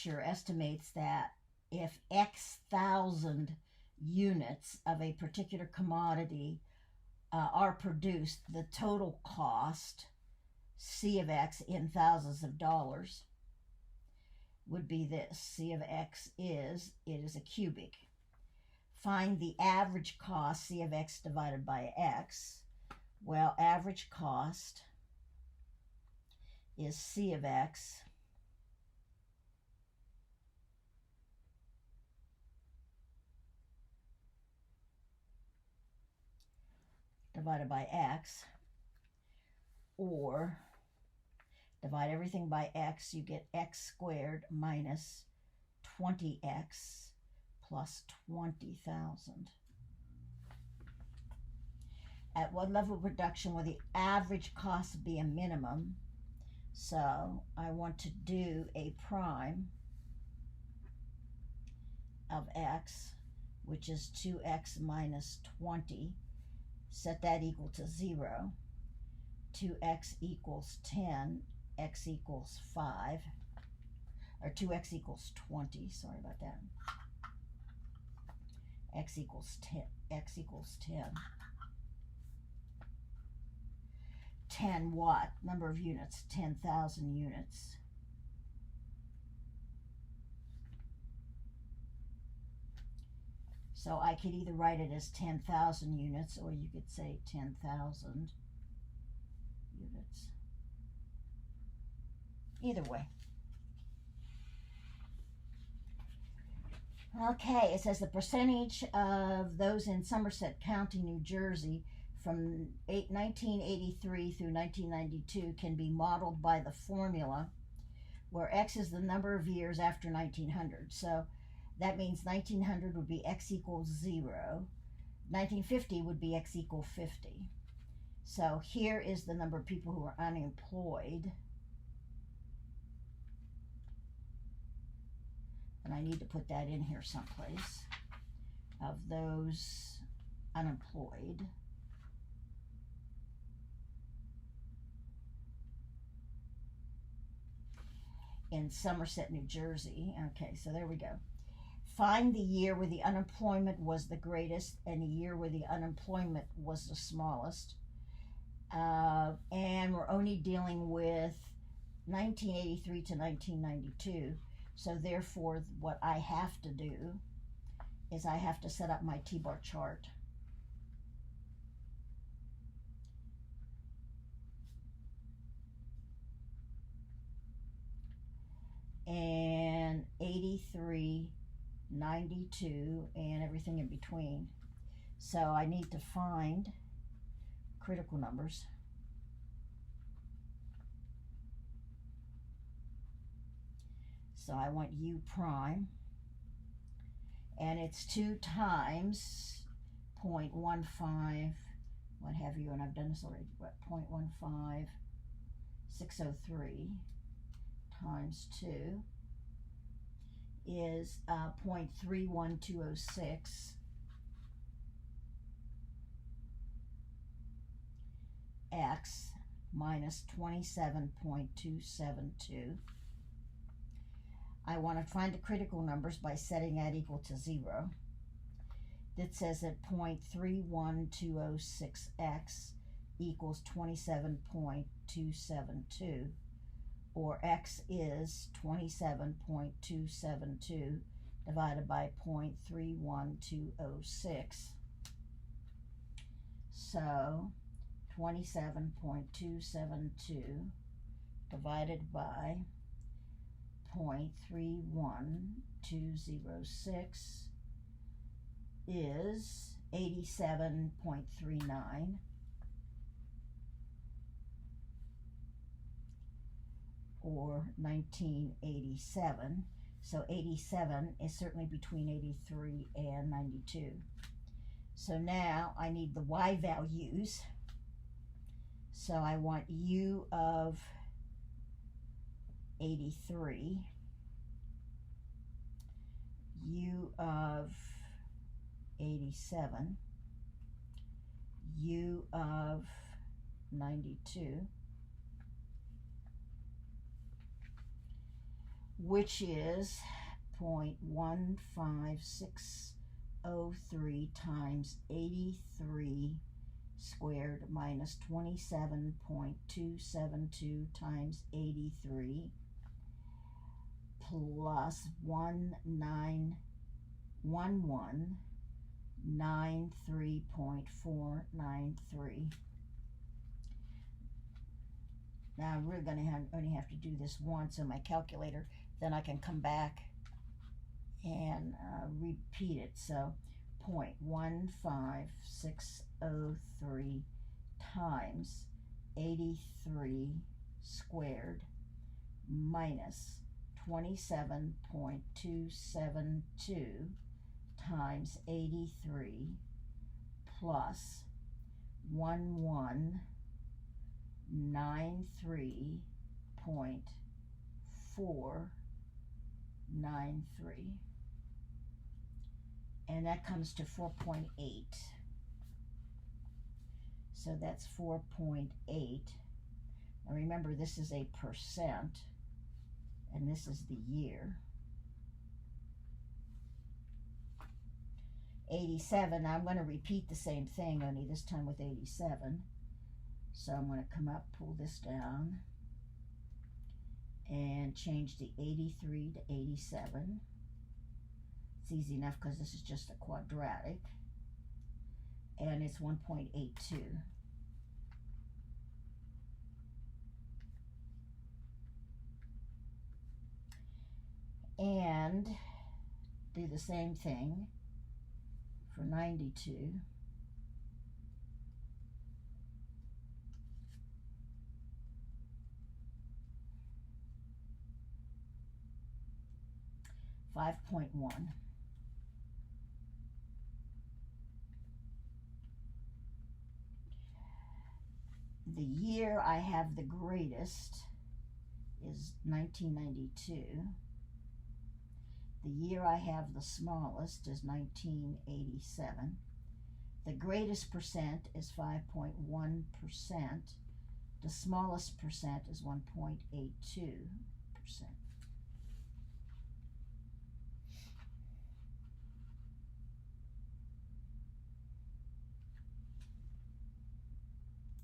structure estimates that if X thousand units of a particular commodity are produced, the total cost, C of X in thousands of dollars, would be this. C of X is, it is a cubic. Find the average cost, C of X divided by X. Well, average cost is C of X divided by X, or divide everything by X, you get X squared minus 20X plus 20,000. At what level of production will the average cost be a minimum? So I want to do a prime of X, which is 2X minus 20. Set that equal to 0. 2X equals 10. X equals 5. Or 2X equals 20. Sorry about that. X equals 10. X equals 10. 10 what? Number of units, 10,000 units. So I could either write it as 10,000 units, or you could say 10,000 units. Either way. Okay, it says the percentage of those in Somerset County, New Jersey, from 1983 through 1992 can be modeled by the formula where X is the number of years after 1900. So that means 1900 would be X equals 0. 1950 would be X equal 50. So here is the number of people who are unemployed. And I need to put that in here someplace. Of those unemployed. In Somerset, New Jersey. Okay, so there we go. Find the year where the unemployment was the greatest and the year where the unemployment was the smallest. And we're only dealing with 1983 to 1992. So therefore, what I have to do is I have to set up my T-bar chart. And 83, 92, and everything in between. So I need to find critical numbers. So I want U prime, and it's 2 times 0.15, what have you, and I've done this already, what, 0.15, 603 times 2 is 0.31206 X minus 27.272. I want to find the critical numbers by setting that equal to 0. That says that 0.31206X equals 27.272, or X is 27.272 divided by 0.31206. So 27.272 divided by 0.31206 is 87.39, or 1987. So 87 is certainly between 83 and 92. So now I need the Y values. So I want U of 83, U of 87, U of 92, which is 0.15603 times 83 squared minus 27.272 times 83 plus 1993.493. Now we're going to only have to do this once on my calculator, then I can come back and repeat it. So 0.15603 times 83 squared minus 27.272 times 83 plus 1193.493, and that comes to 4.8. So that's 4.8. Now remember, this is a percent, and this is the year. 87, I'm going to repeat the same thing, only this time with 87. So I'm going to come up, pull this down, and change the 83 to 87. It's easy enough because this is just a quadratic, and it's 1.82. And do the same thing for 92. $5.1. The year I have the greatest is 1992. The year I have the smallest is 1987. The greatest percent is 5.1%. The smallest percent is 1.82%.